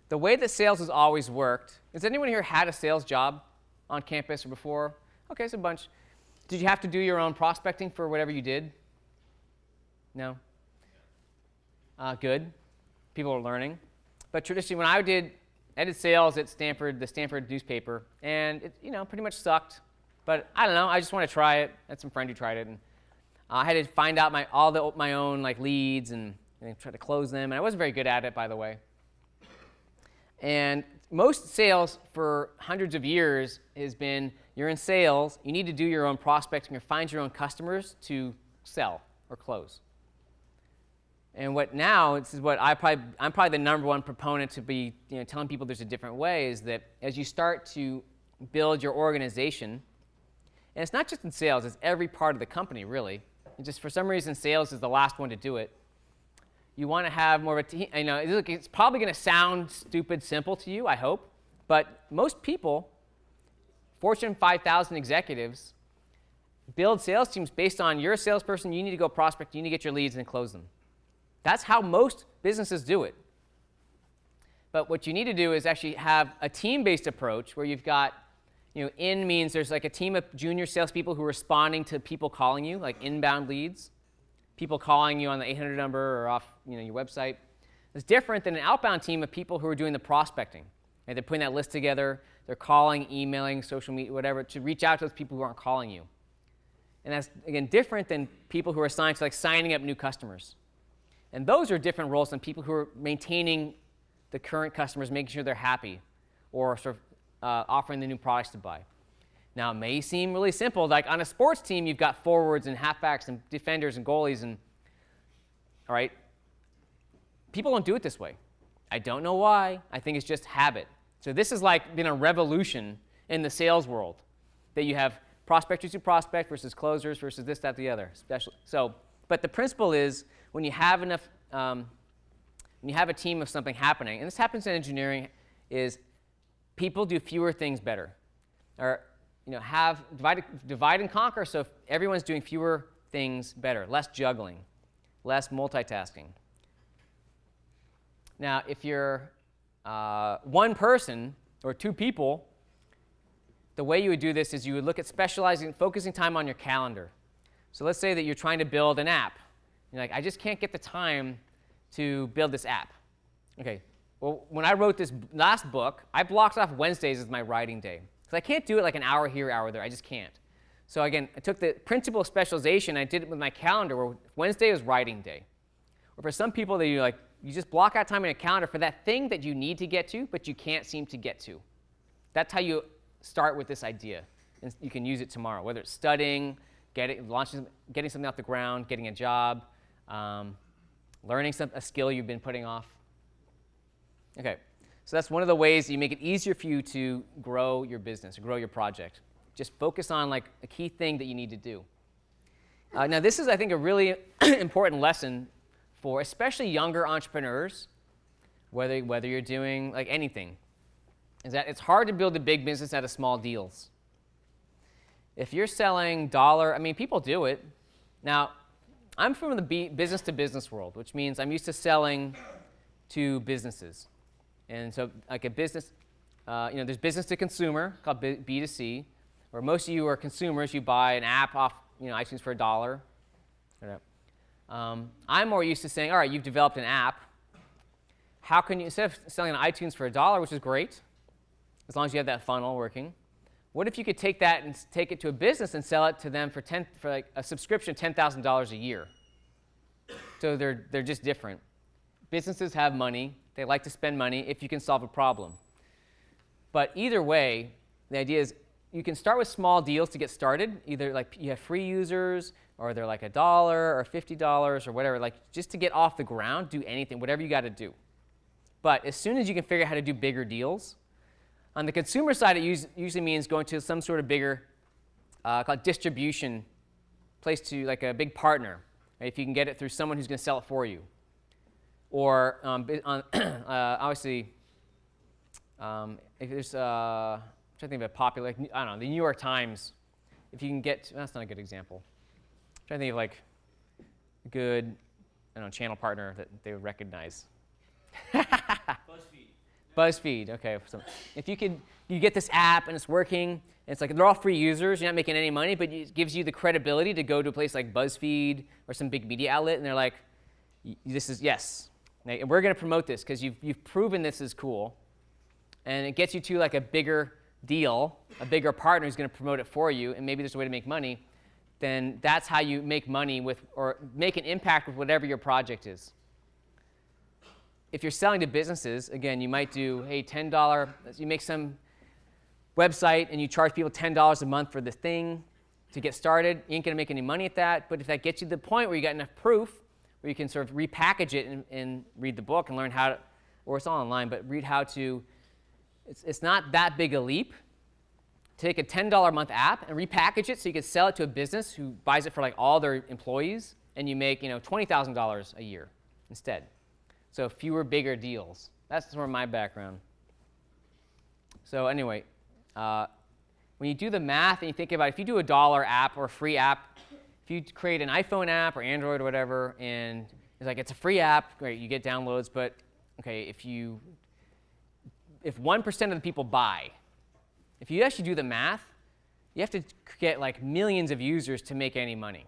[SPEAKER 8] the way that sales has always worked, has anyone here had a sales job on campus or before? Okay, it's a bunch. Did you have to do your own prospecting for whatever you did? No? Good. People are learning. But traditionally, when I did sales at Stanford, the Stanford newspaper, and it pretty much sucked. But I don't know. I just want to try it. I had some friend who tried it, and I had to find out my own leads and try to close them. And I wasn't very good at it, by the way. And most sales for hundreds of years has been you're in sales. You need to do your own prospecting or find your own customers to sell or close. And this is what I'm probably the number one proponent to be telling people there's a different way, is that as you start to build your organization, and it's not just in sales, it's every part of the company, really. And just for some reason, sales is the last one to do it. You want to have more of a team. It's probably going to sound stupid simple to you, I hope, but most people, Fortune 5,000 executives, build sales teams based on you're a salesperson, you need to go prospect, you need to get your leads and close them. That's how most businesses do it. But what you need to do is actually have a team-based approach where you've got, in means there's a team of junior salespeople who are responding to people calling you, like inbound leads, people calling you on the 800 number or off your website. It's different than an outbound team of people who are doing the prospecting. Right? They're putting that list together, they're calling, emailing, social media, whatever, to reach out to those people who aren't calling you. And that's, again, different than people who are assigned to signing up new customers. And those are different roles than people who are maintaining the current customers, making sure they're happy, or sort of offering the new products to buy. Now, it may seem really simple. Like on a sports team, you've got forwards and halfbacks and defenders and goalies, and all right, people don't do it this way. I don't know why. I think it's just habit. So this has been a revolution in the sales world, that you have prospectors who prospect versus closers versus this, that, the other. But the principle is, when you have enough and you have a team of something happening, and this happens in engineering, is people do fewer things better. Or have divide and conquer, so if everyone's doing fewer things better, less juggling, less multitasking. Now, if you're one person or two people, the way you would do this is you would look at focusing time on your calendar. So let's say that you're trying to build an app. You're like, I just can't get the time to build this app. Okay, well, when I wrote this last book, I blocked off Wednesdays as my writing day. Because I can't do it like an hour here, hour there. I just can't. So again, I took the principle of specialization, I did it with my calendar, where Wednesday is writing day. Or for some people, you just block out time in a calendar for that thing that you need to get to, but you can't seem to get to. That's how you start with this idea. And you can use it tomorrow, whether it's studying, getting something off the ground, getting a job, learning a skill you've been putting off. Okay, so that's one of the ways you make it easier for you to grow your business, or grow your project. Just focus on a key thing that you need to do. Now this is, I think, a really important lesson for especially younger entrepreneurs, whether you're doing anything, is that it's hard to build a big business out of small deals. If you're selling people do it. Now, I'm from the business to business world, which means I'm used to selling to businesses. And so a business, there's business to consumer called B2C, where most of you are consumers. You buy an app off iTunes for $1. I'm more used to saying, all right, you've developed an app. How can you, instead of selling on iTunes for $1, which is great, as long as you have that funnel working, what if you could take that and take it to a business and sell it to them for a subscription of $10,000 a year? So they're just different. Businesses have money. They like to spend money if you can solve a problem. But either way, the idea is you can start with small deals to get started. Either you have free users, or they're $1 or $50 or whatever, just to get off the ground, do anything, whatever you got to do. But as soon as you can figure out how to do bigger deals, on the consumer side, it usually means going to some sort of bigger, called distribution place, to a big partner, right? If you can get it through someone who's going to sell it for you. Or obviously, if there's, I'm trying to think of a popular, the New York Times. If you can get, that's not a good example. I'm trying to think of a good, channel partner that they would recognize. BuzzFeed, okay. So if you get this app and it's working, and it's they're all free users, you're not making any money, but it gives you the credibility to go to a place like BuzzFeed or some big media outlet, and they're like, this is, yes, and we're going to promote this because you've proven this is cool, and it gets you to a bigger deal, a bigger partner who's going to promote it for you, and maybe there's a way to make money. Then that's how you make money or make an impact with whatever your project is. If you're selling to businesses, again, you might do, hey, $10, you make some website and you charge people $10 a month for the thing to get started. You ain't going to make any money at that, but if that gets you to the point where you got enough proof where you can sort of repackage it and read the book and learn how to, or it's all online, but read how to, it's not that big a leap. Take a $10 a month app and repackage it so you can sell it to a business who buys it for all their employees, and you make $20,000 a year instead. So fewer, bigger deals. That's sort of my background. So anyway, when you do the math and you think about if you do a $1 app or a free app, if you create an iPhone app or Android or whatever, and it's a free app, great, you get downloads, but okay, if 1% of the people buy, if you actually do the math, you have to get millions of users to make any money.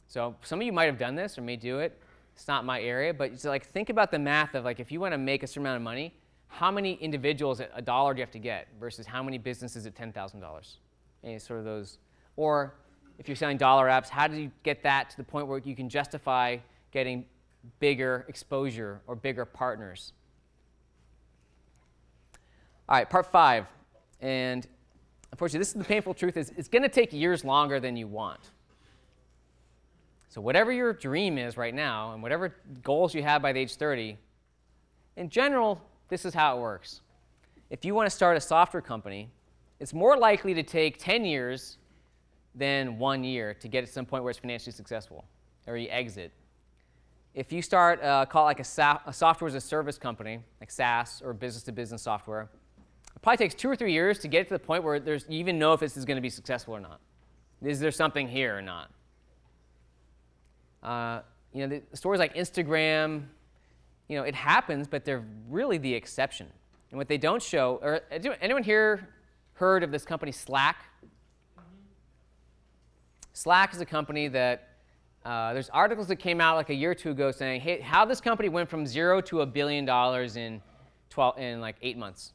[SPEAKER 8] So some of you might have done this or may do it. It's not my area, but it's think about the math of if you want to make a certain amount of money, how many individuals at $1 do you have to get versus how many businesses at $10,000? Any sort of those. Or if you're selling dollar apps, how do you get that to the point where you can justify getting bigger exposure or bigger partners? All right, part 5. And unfortunately, this is the painful truth, is it's going to take years longer than you want. So whatever your dream is right now, and whatever goals you have by the age 30, in general, this is how it works. If you want to start a software company, it's more likely to take 10 years than 1 year to get to some point where it's financially successful, or you exit. if you start, call it like a software as a service company, like SaaS or business-to-business software, it probably takes 2 or 3 years to get to the point where you even know if this is going to be successful or not. Is there something here or not? The stories like Instagram, it happens, but they're really the exception. And what they don't show, or anyone here heard of this company Slack? Slack is a company that there's articles that came out like a year or two ago saying, hey, how this company went from 0 to $1 billion in like 8 months.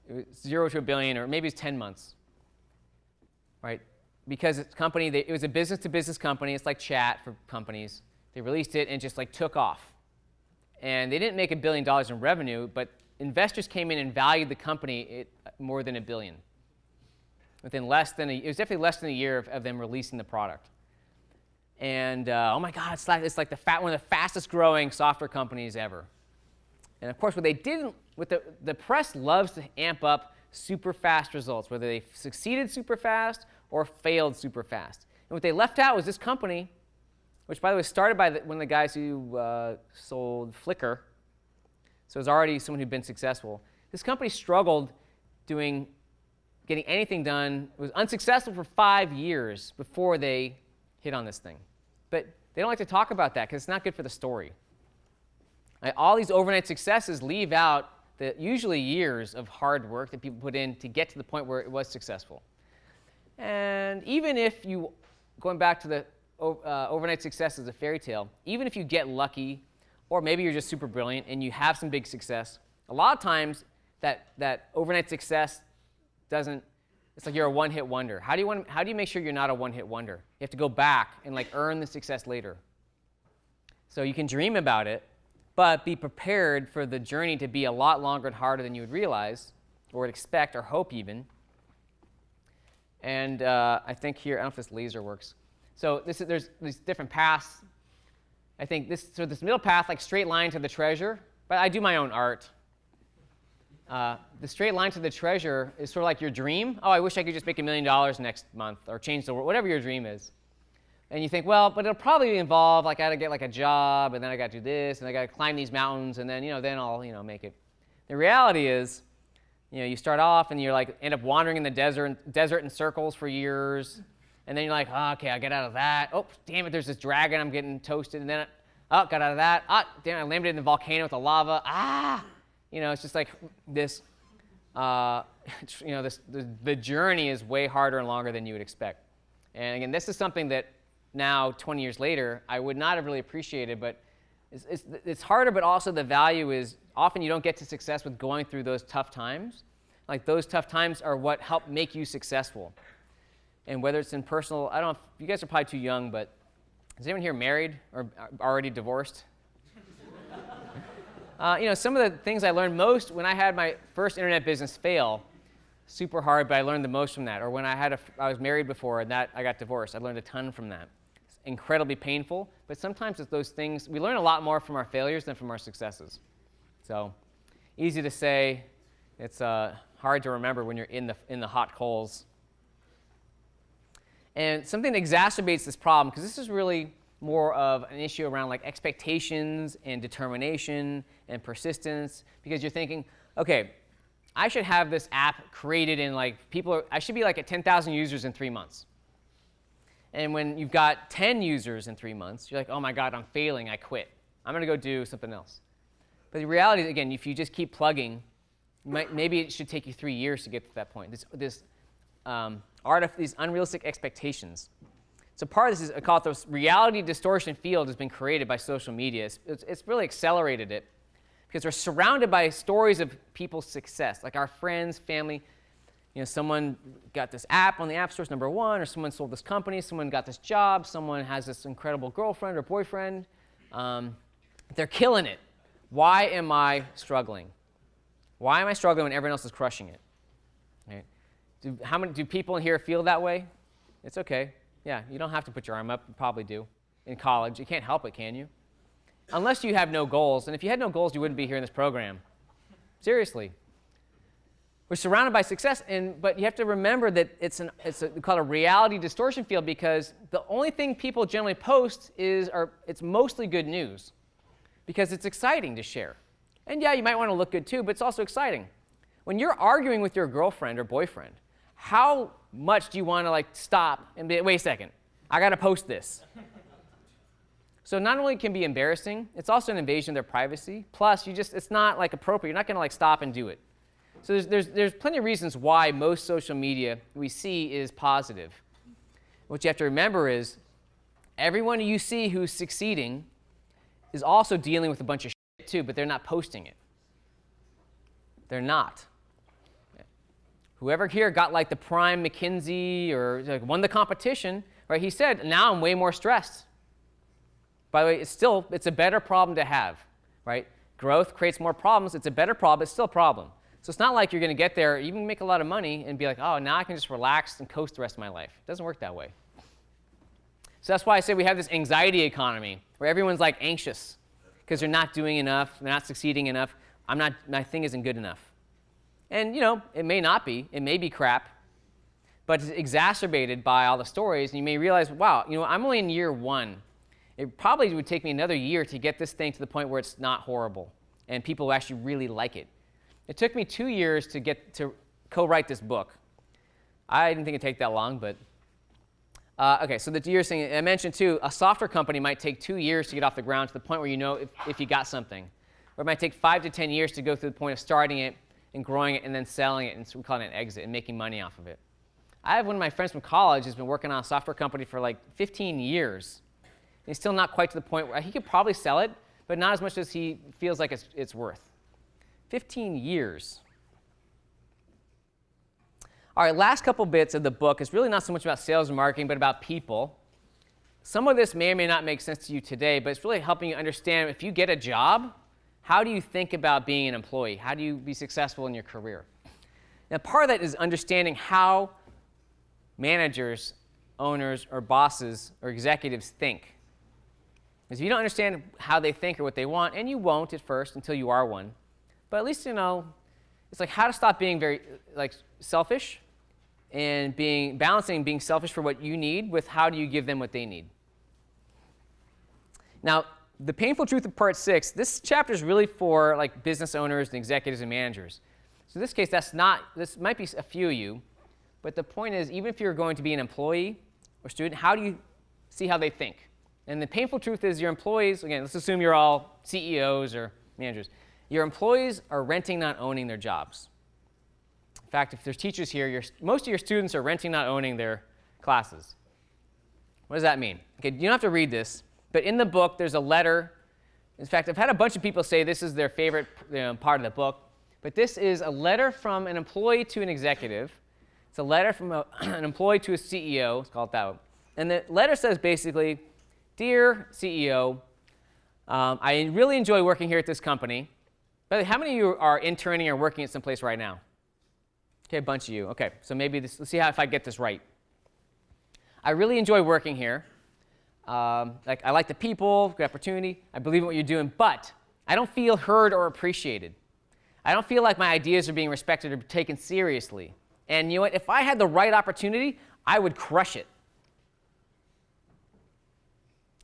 [SPEAKER 8] It was 0 to $1 billion, or maybe it's 10 months, right? Because it's a company, it was a business-to-business company. It's like chat for companies. They released it and just like took off. And they didn't make $1 billion in revenue, but investors came in and valued the company at more than $1 billion. Within it was definitely less than a year of them releasing the product. And oh my God, Slack, it's like one of the fastest growing software companies ever. And of course, what they didn't, the press loves to amp up super fast results, whether they succeeded super fast or failed super fast. And what they left out was this company, which by the way started by one of the guys who sold Flickr. So it was already someone who'd been successful. This company struggled getting anything done. It was unsuccessful for 5 years before they hit on this thing. But they don't like to talk about that because it's not good for the story. All these overnight successes leave out the usually years of hard work that people put in to get to the point where it was successful. And even if you, going back to the overnight success as a fairy tale, even if you get lucky, or maybe you're just super brilliant and you have some big success, a lot of times that overnight success doesn't, it's like you're a one-hit wonder. How do you make sure you're not a one-hit wonder? You have to go back and like earn the success later. So you can dream about it, but be prepared for the journey to be a lot longer and harder than you would realize, or would expect, or hope even. And I think here, I don't know if this laser works. So there's these different paths. I think this middle path, like straight line to the treasure, but I do my own art. The straight line to the treasure is sort of like your dream. Oh, I wish I could just make $1 million next month, or change the world, whatever your dream is. And you think, well, but it'll probably involve, like, I got to get like a job, and then I got to do this, and I got to climb these mountains, and then, then I'll, make it. The reality is, you start off and you're like, end up wandering in the desert in circles for years, and then you're like, oh, okay, I get out of that. Oh, damn it, there's this dragon, I'm getting toasted, and then, got out of that. Damn, I landed in the volcano with the lava. It's just like this, the journey is way harder and longer than you would expect. And again, this is something that now, 20 years later, I would not have really appreciated, but it's harder, but also the value is often you don't get to success with going through those tough times. Like those tough times are what help make you successful. And whether it's in personal, I don't know, you guys are probably too young, but is anyone here married or already divorced? Some of the things I learned most when I had my first internet business fail, super hard, but I learned the most from that. Or when I was married before and I got divorced, I learned a ton from that. It's incredibly painful, but sometimes it's those things, we learn a lot more from our failures than from our successes. So easy to say, it's hard to remember when you're in the hot coals. And something that exacerbates this problem, because this is really more of an issue around like expectations and determination and persistence, because you're thinking, okay, I should have this app created in I should be like at 10,000 users in 3 months. And when you've got 10 users in 3 months, you're like, oh my God, I'm failing, I quit. I'm going to go do something else. But the reality is, again, if you just keep plugging, maybe it should take you 3 years to get to that point. These unrealistic expectations. So part of this is, I call it the reality distortion field has been created by social media. It's really accelerated it because we're surrounded by stories of people's success, like our friends, family. Someone got this app on the App Store's #1, or someone sold this company, someone got this job, someone has this incredible girlfriend or boyfriend. They're killing it. Why am I struggling? Why am I struggling when everyone else is crushing it? Right? Do people in here feel that way? It's okay. Yeah, you don't have to put your arm up. You probably do. In college, you can't help it, can you? Unless you have no goals. And if you had no goals, you wouldn't be here in this program. Seriously. We're surrounded by success, but you have to remember that it's called a reality distortion field, because the only thing people generally post it's mostly good news, because it's exciting to share. And yeah, you might want to look good too, but it's also exciting. When you're arguing with your girlfriend or boyfriend, how much do you want to like stop and be, wait a second, I got to post this? So not only can it be embarrassing, it's also an invasion of their privacy. Plus, it's not like appropriate. You're not going to like stop and do it. So there's plenty of reasons why most social media we see is positive. What you have to remember is everyone you see who's succeeding is also dealing with a bunch of shit too, but they're not posting it. They're not. Whoever here got like the prime McKinsey or like won the competition, right? He said, now I'm way more stressed. By the way, it's a better problem to have, right? Growth creates more problems. It's a better problem. It's still a problem. So it's not like you're going to get there, even make a lot of money, and be like, oh, now I can just relax and coast the rest of my life. It doesn't work that way. So that's why I say we have this anxiety economy where everyone's like anxious because they're not doing enough, they're not succeeding enough. My thing isn't good enough. And it may not be, it may be crap, but it's exacerbated by all the stories, and you may realize, wow, I'm only in year 1. It probably would take me another year to get this thing to the point where it's not horrible and people actually really like it. It took me 2 years to co-write this book. I didn't think it'd take that long, but okay, so the years thing, I mentioned too, a software company might take 2 years to get off the ground to the point where you know if you got something. Or it might take 5 to 10 years to go through the point of starting it and growing it and then selling it, and so we call it an exit, and making money off of it. I have one of my friends from college who's been working on a software company for like 15 years. And he's still not quite to the point where he could probably sell it, but not as much as he feels like it's worth. 15 years. All right, last couple bits of the book is really not so much about sales and marketing, but about people. Some of this may or may not make sense to you today, but it's really helping you understand if you get a job, how do you think about being an employee? How do you be successful in your career? Now, part of that is understanding how managers, owners, or bosses, or executives think. Because if you don't understand how they think or what they want, and you won't at first until you are one, but at least it's like how to stop being very selfish and balancing being selfish for what you need with how do you give them what they need. Now, the painful truth of part 6, this chapter is really for like business owners and executives and managers. So in this case, this might be a few of you, but the point is, even if you're going to be an employee or student, how do you see how they think? And the painful truth is your employees, again, let's assume you're all CEOs or managers. Your employees are renting, not owning their jobs. In fact, if there's teachers here, most of your students are renting, not owning their classes. What does that mean? Okay, you don't have to read this, but in the book, there's a letter. In fact, I've had a bunch of people say this is their favorite part of the book, but this is a letter from an employee to an executive. It's a letter from an employee to a CEO. Let's call it that one. And the letter says basically, Dear CEO, I really enjoy working here at this company. By the way, how many of you are interning or working at some place right now? Okay, a bunch of you. Okay, so maybe let's see if I get this right. I really enjoy working here. I like the people, good opportunity. I believe in what you're doing, but I don't feel heard or appreciated. I don't feel like my ideas are being respected or taken seriously. And you know what? If I had the right opportunity, I would crush it.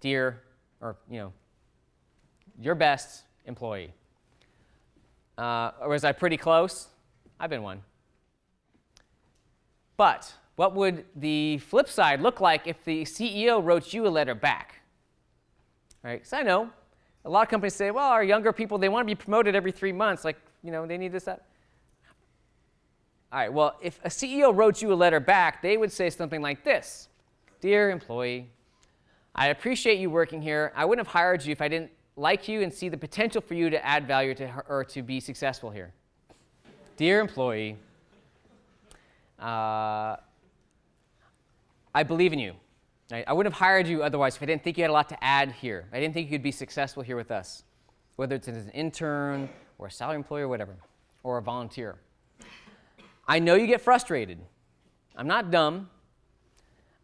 [SPEAKER 8] Dear, or your best employee. Or was I pretty close? I've been one. But what would the flip side look like if the CEO wrote you a letter back? Right? Because I know a lot of companies say, well, our younger people, they want to be promoted every 3 months. Like, they need this, that. All right, well, if a CEO wrote you a letter back, they would say something like this. Dear employee, I appreciate you working here. I wouldn't have hired you if I didn't like you and see the potential for you to add value to her, or to be successful here. Dear employee, I believe in you. Right? I wouldn't have hired you otherwise if I didn't think you had a lot to add here. I didn't think you could be successful here with us, whether it's as an intern or a salary employee or whatever, or a volunteer. I know you get frustrated. I'm not dumb,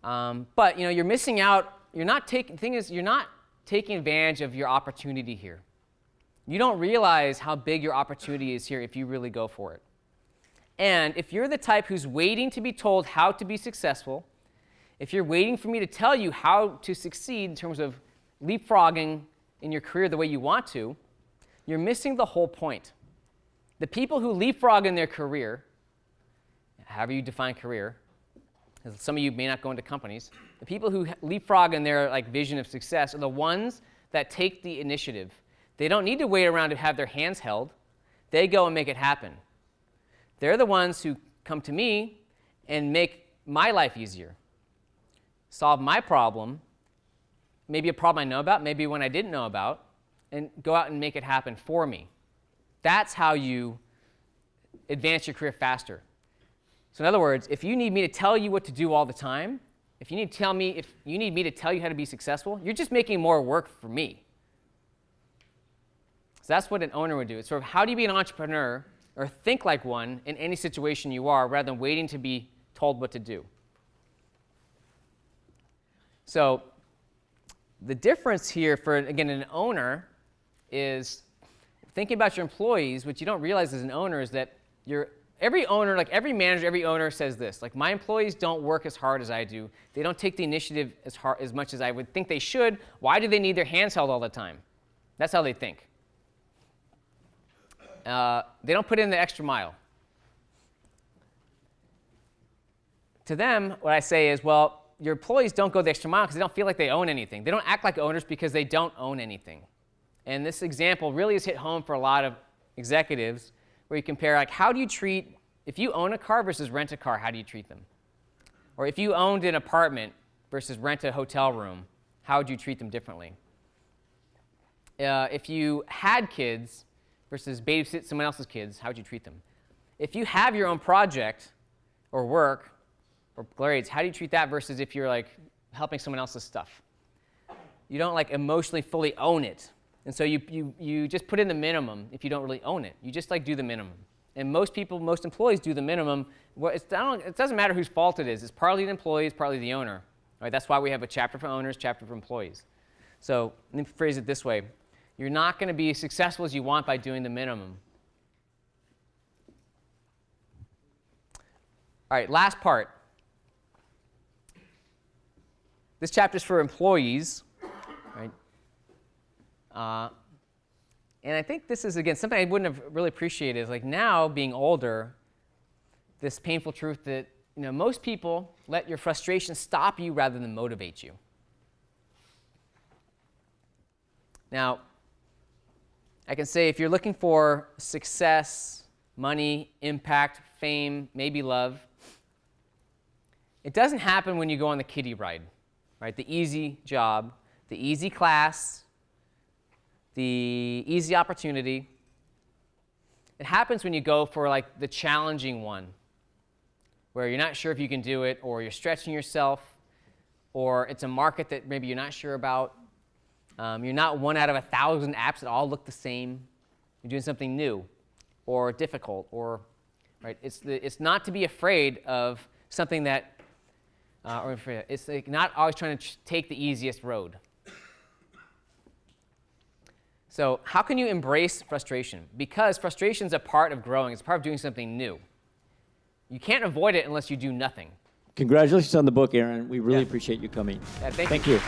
[SPEAKER 8] but you're missing out. You're not taking advantage of your opportunity here. You don't realize how big your opportunity is here if you really go for it. And if you're the type who's waiting to be told how to be successful, if you're waiting for me to tell you how to succeed in terms of leapfrogging in your career the way you want to, you're missing the whole point. The people who leapfrog in their career, however you define career, because some of you may not go into companies, the people who leapfrog in their vision of success are the ones that take the initiative. They don't need to wait around to have their hands held. They go and make it happen. They're the ones who come to me and make my life easier, solve my problem, maybe a problem I know about, maybe one I didn't know about, and go out and make it happen for me. That's how you advance your career faster. So in other words, if you need me to tell you what to do all the time, if you need me to tell you how to be successful, you're just making more work for me. So that's what an owner would do. It's sort of how do you be an entrepreneur or think like one in any situation you are rather than waiting to be told what to do. So the difference here for, again, an owner is thinking about your employees. What you don't realize as an owner is that every owner, every manager, every owner says this, my employees don't work as hard as I do. They don't take the initiative as much as I would think they should. Why do they need their hands held all the time? That's how they think. They don't put in the extra mile. To them, what I say is, well, your employees don't go the extra mile because they don't feel like they own anything. They don't act like owners because they don't own anything. And this example really has hit home for a lot of executives where you compare, how do you treat, if you own a car versus rent a car, how do you treat them? Or if you owned an apartment versus rent a hotel room, how would you treat them differently? If you had kids versus babysit someone else's kids, how would you treat them? If you have your own project or work or grades, how do you treat that versus if you're helping someone else's stuff? You don't emotionally fully own it. And so you just put in the minimum if you don't really own it. You just do the minimum. And most employees do the minimum. Well, it doesn't matter whose fault it is. It's partly the employee, it's partly the owner. Right? That's why we have a chapter for owners, chapter for employees. So let me phrase it this way. You're not going to be as successful as you want by doing the minimum. All right, last part. This chapter is for employees. Right? And I think this is, again, something I wouldn't have really appreciated is now, being older, this painful truth that most people let your frustration stop you rather than motivate you. Now, I can say if you're looking for success, money, impact, fame, maybe love, it doesn't happen when you go on the kiddie ride, right? The easy job, the easy class, the easy opportunity. It happens when you go for the challenging one, where you're not sure if you can do it, or you're stretching yourself, or it's a market that maybe you're not sure about. You're not one out of 1,000 apps that all look the same. You're doing something new or difficult, or right. It's not to be afraid of something that, it's not always trying to take the easiest road. So how can you embrace frustration? Because frustration is a part of growing. It's a part of doing something new. You can't avoid it unless you do nothing.
[SPEAKER 7] Congratulations on the book, Aaron. We really appreciate you coming.
[SPEAKER 8] Yeah, thank
[SPEAKER 7] you.